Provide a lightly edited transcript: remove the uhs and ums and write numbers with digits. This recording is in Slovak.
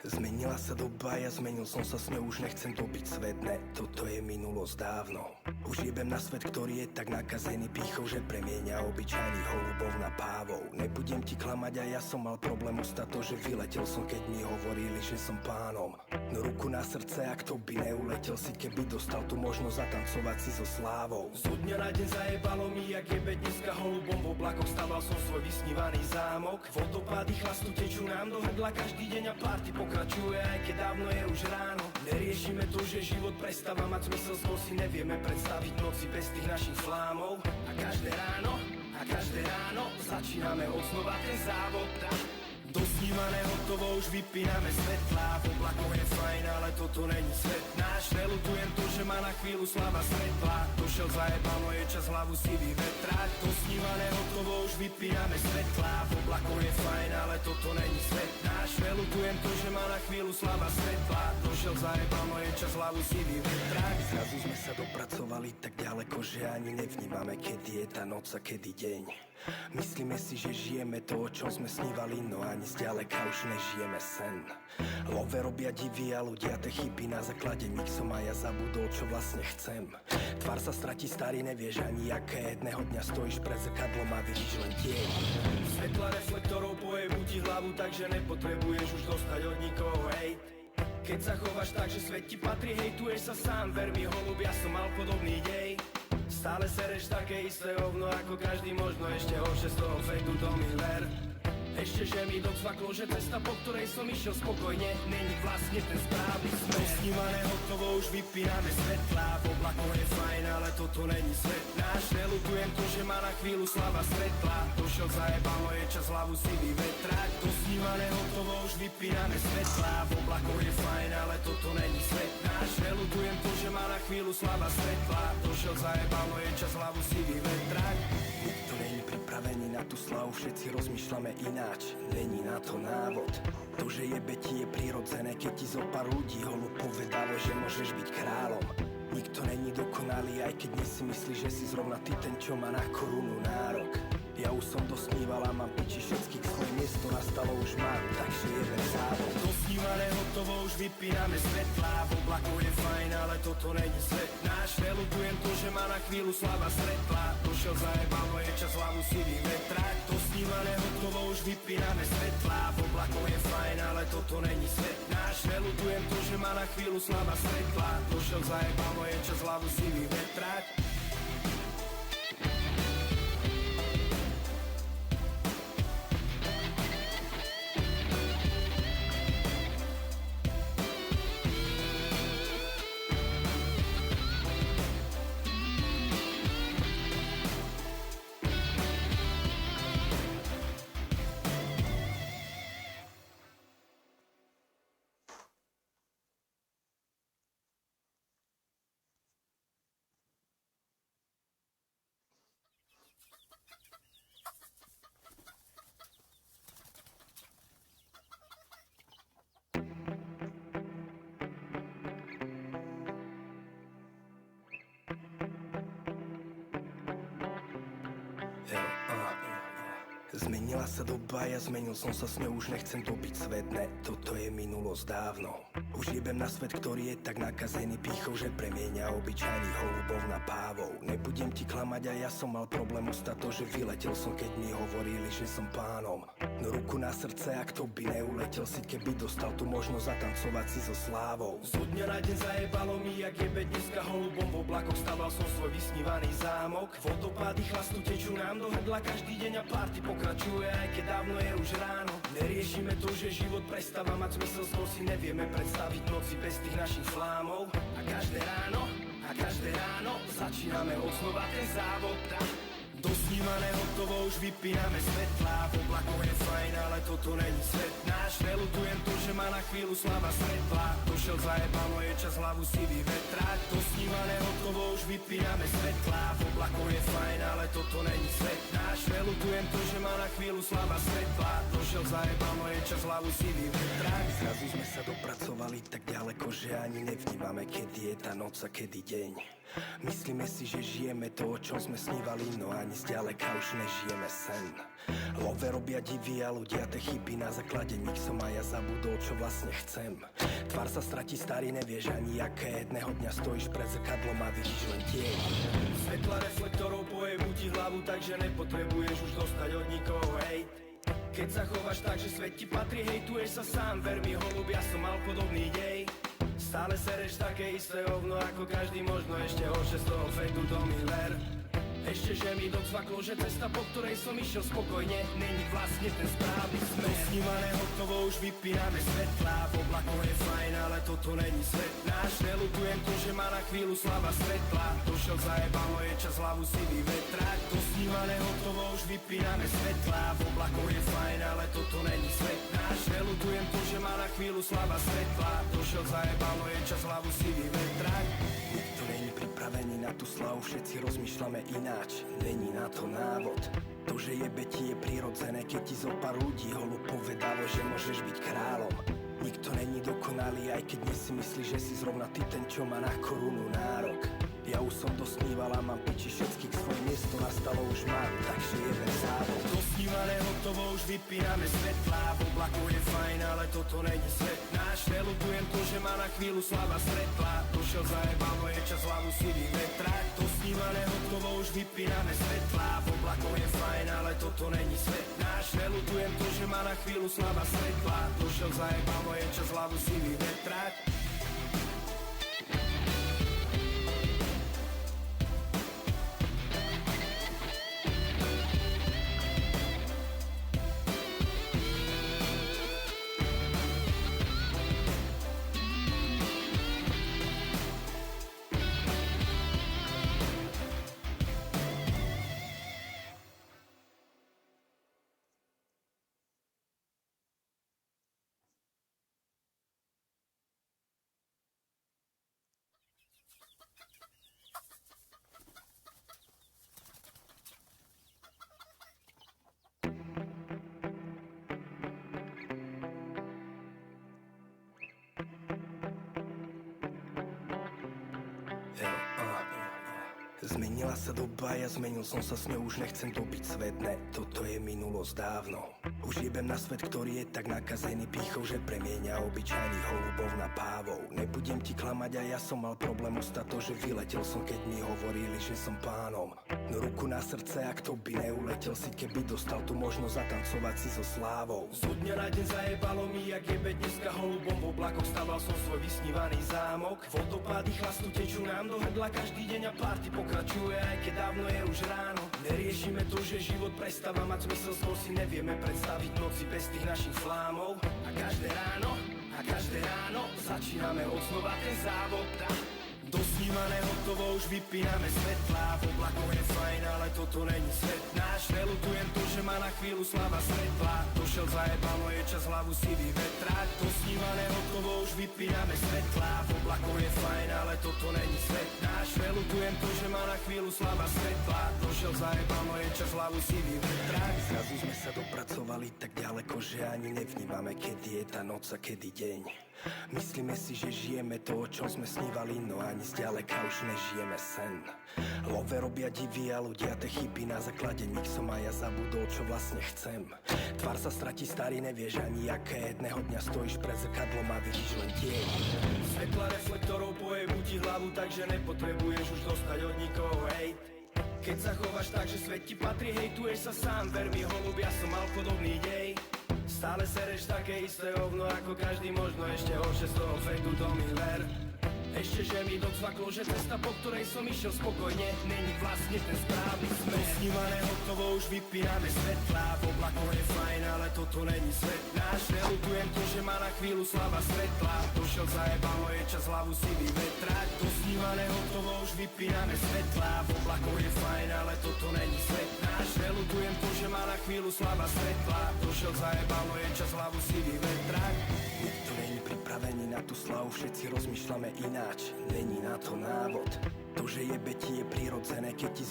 Zmenila sa doba, ja zmenil som sa s ňou, už nechcem topiť svet, ne, toto je minulosť dávno. Už jebem na svet, ktorý je tak nakazený pýchou, že premieňa obyčajných holubov na pávov. Nebudem ti klamať, a ja som mal problém ustať to, že vyletel som, keď mi hovorili, že som pánom. No ruku na srdce, ak to by neuletel si, keby dostal tu možnosť zatancovať si so slávou. Zo dňa na deň zajebalo mi, jak jebe dneska holubom v oblakoch, staval som svoj vysnívaný zámok. Vodopády chlastu tečú nám do hrdla každý deň a party pokračuje, aj keď dávno je už ráno. Neriešime to, že život prestáva mať zmysel, skôr si nevieme predstaviť noci bez tých našich flámov. A každé ráno začíname od znova ten závod. Do snímané hotovo, už vypíname svetlá. V oblakoch je fajn, ale toto není svet náš. Nelutujem to, že má na chvíľu slava svetla. Došiel zajebal, no je čas hlavu si vyvetrať. Do snímané hotovo, už vypíname svetlá. V oblakoch je fajn, ale toto není svet náš. Nelutujem to, že má na chvíľu slava svetla. Došiel zajebal, no je čas hlavu si vyvetrať. Zrazu sme sa dopracovali tak ďaleko, že ani nevnímame, kedy je tá noc a kedy deň. Myslíme si, že žijeme to, o čom sme snívali, no ani zďaleka už nežijeme sen. Love robia divy a ľudia te chyby, na základe nich som a ja zabudol, čo vlastne chcem. Tvár sa stratí, starý, nevieš ani aké. Jedného dňa stojíš pred zrkadlom a vidíš len tieň. Svetla reflektorov pojebú ti hlavu, takže nepotrebuješ už dostať od nikoho hejt. Keď sa chováš tak, že svet ti patrí, hejtuješ sa sám, ver mi holub, ja som mal podobný dej. Stále sereš také isté hovno ako každý, možno ešte horšie z toho fejtu, to mi ver. Ešte že mi docvaklo, že cesta, po ktorej som išiel spokojne, není vlastne ten správny smer. Snímané hotovo, už vypíname svetlá. V oblakoch je fajn, ale toto není svet náš. Nelutujem to, že má na chvíľu slava svetla. Došiel zajebal, no je čas hlavu si vyvetrať. To snímané hotovo, už vypíname svetlá. V oblakoch je fajn, ale toto není svet náš. Nelutujem to, že má na chvíľu slava svetla. Došiel zajebal, no je čas hlavu si vyvetrať. Nikto není pripravený na tú slavu, všetci rozmýšľame ináč, není na to návod. To, že jebe ti je prirodzené, keď ti zo pár ľudí holub povedalo, že môžeš byť kráľom. Nikto není dokonalý, aj keď dnes si myslíš, že si zrovna ty ten, čo má na korunu nárok. Ja už som dosníval a mám piči všetkých, svoje miesto nastalo už mám, takže jebe závod. Dosnívané hotovo, už vypíname svetlá. V oblakoch je fajn, ale toto není svet náš. Nelutujem to, že má na chvíľu slava svetla. Došiel zajebal, no je čas hlavu si vyvetrať. Dosnívané hotovo, už vypíname svetlá. V oblakoch je fajn, ale toto není svet náš. Nelutujem to, že má na chvíľu slava svetla. Došiel zajebal, no je čas hlavu si vyvetrať. Zmenila sa doba, ja zmenil som sa s ňou, už nechcem topiť svet, ne, toto je minulosť dávno. Už jebem na svet, ktorý je tak nakazený pýchou, že premieňa obyčajných holubov na pávov. Nebudem ti klamať, a ja som mal problém ustať to, že vyletel som, keď mi hovorili, že som pánom. No ruku na srdce, ak to by neuletel si, keby dostal tu možnosť zatancovať si so slávou. Zo dňa na deň zajebalo mi, jak jebe dneska holubom v oblakoch, staval som svoj vysnívaný zámok. Vodopády chlastu tečú nám do hrdla každý deň a party pokračuje, aj keď dávno je už ráno. Neriešime to, že život prestáva mať zmysel, skôr si nevieme predstaviť noci bez tých našich flámov. A každé ráno začíname od znova ten závod. Dosnímané hotovo, už vypíname svetlá. V oblakoch je fajn, ale toto není svet náš. Nelutujem to, že má na chvíľu slava svetla. Došiel zajebal, no je čas hlavu si vyvetrať. Dosnímané hotovo, už vypíname svetlá. V oblakoch je fajn, ale toto není svet náš. Nelutujem to, že má na chvíľu slava svetla. Došiel zajebalo, je čas hlavu si vyvetrať. Zrazu sme sa dopracovali tak ďaleko, že ani nevnímame, kedy je tá noc a kedy deň. Myslíme si, že žijeme to, o čom sme snívali, no ani zďaleka už nežijeme sen. Love robia divy a ľudia te chyby, na základe nich som a ja zabudol, čo vlastne chcem. Tvár sa stratí, starý, nevieš ani aké. Jedného dňa stojíš pred zrkadlom a vidíš len tieň. Svetla reflektorov pojebú ti hlavu, takže nepotrebuješ už dostať od nikoho hejt. Keď sa chováš tak, že svet ti patrí, hejtuješ sa sám, ver mi holub, ja som mal podobný dej. Stále sereš také isté hovno ako každý, možno ešte horšie z toho fejtu, to mi ver. Ešte že mi docvaklo, že cesta, po ktorej som išiel spokojne, není vlastne ten správny smer. Snímané hotovo, už vypíname svetlá, v oblakoch je fajn, ale toto není svet náš. Nelutujem to, že má na chvíľu slava svetla, došiel zajebalo, je čas hlavu si vyvetrať. To snímané hotovo, už vypíname svetlá, v oblakoch je fajn, ale toto není svet náš. Nelutujem to, že má na chvíľu slava svetla, došiel zajebalo, je čas hlavu si vyvetrať. Nikto není pripravený na tú slavu, všetci rozmýšľame ináč, není na to návod. To, že jebe ti je prirodzené, keď ti zo pár ľudí holub povedalo, že môžeš byť kráľom. Nikto není dokonalý, aj keď dnes si myslíš, že si zrovna ty ten, čo má na korunu nárok. Ja už som dosníval a mám piči všetkých, svoje miesto nastalo už mám, takže jebem závod. Dosnívané hotovo, už vypíname svetlá, v oblakoch je fajn, ale toto není svet náš. Nelutujem to, že má na chvíľu slava svetla, došiel zajebalo, je čas hlavu si vyvetrať. Dosnívané hotovo, už vypíname svetlá, v oblakoch je fajn, ale toto není svet náš. Nelutujem to, že má na chvíľu slava svetla, došiel zajebalo, je čas hlavu si vyvetrať. Zmenila sa doba, ja zmenil som sa s ňou, už nechcem to byť svetné, toto je minulosť dávno. Už jebem na svet, ktorý je tak nakazený pýchou, že premieňa obyčajných holubov na pávov. Nebudem ti klamať, a ja som mal problém ustať to, že vyletel som, keď mi hovorili, že som pánom. No ruku na srdce, ak to by neuletel si, keby dostal tu možnosť zatancovať si so slávou. Zo dňa na deň zajebalo mi, jak jebe dneska holubom, v oblakoch staval som svoj vysnívaný zámok. Vodopády chlastu tečú nám do hrdla každý deň a party pokračuje, aj keď dávno je už ráno. Neriešime to, že život prestáva mať zmysel, z toho si nevieme predstaviť noci bez tých našich flámov. A každé ráno začíname odznova ten závod. Dosnímané hotovo, už vypíname svetlá, v oblakoch je fajn, ale toto není svet náš. Nelutujem to, že má na chvíľu slava svetla, došiel zajebalo, je čas hlavu si vyvetrať. Dosnímané hotovo, už vypíname svetlá, v oblakoch je fajn, ale toto není svet náš. Nelutujem to, že má na chvíľu slava svetla, došiel zajebalo, je čas hlavu si vyvetrať. Zrazu sme sa dopracovali tak ďaleko, že ani nevnímame, kedy je tá noc a kedy deň. Myslíme si, že žijeme to, o čom sme snívali, no ani zďaleka už nežijeme sen. Love robia divy a ľudia te chyby, na základe nich som a ja zabudol, čo vlastne chcem. Tvár sa stratí, starý, nevieš ani aké. Jedného dňa stojíš pred zrkadlom a vidíš len tieň. Svetla reflektorov pojebú ti hlavu, takže nepotrebuješ už dostať od nikoho hejt. Keď sa chováš tak, že svet ti patrí, hejtuješ sa sám, ver mi holub, ja som mal podobný dej. Stále sereš také isté hovno ako každý, možno ešte horšie z toho fejtu, to mi ver. Ešte že mi docvaklo, že cesta, po ktorej som išiel spokojne, není vlastne ten správny smer. Snímané hotovo, už vypíname svetlá, v oblakoch je fajn, ale toto není svet náš. Nelutujem to, že má na chvíľu slava svetla, došiel zajebalo, je čas hlavu si vyvetrať. Dosnímané hotovo, už vypíname svetlá, v oblakoch je fajn, ale toto není svet náš. Nelutujem to, že má na chvíľu slava svetla, došiel zajebalo, je čas hlavu si vyvetrať. Nikto není pripravený na tú slavu, všetci rozmýšľame ináč, není na to návod. To, že jebe ti je prirodzené, keď ti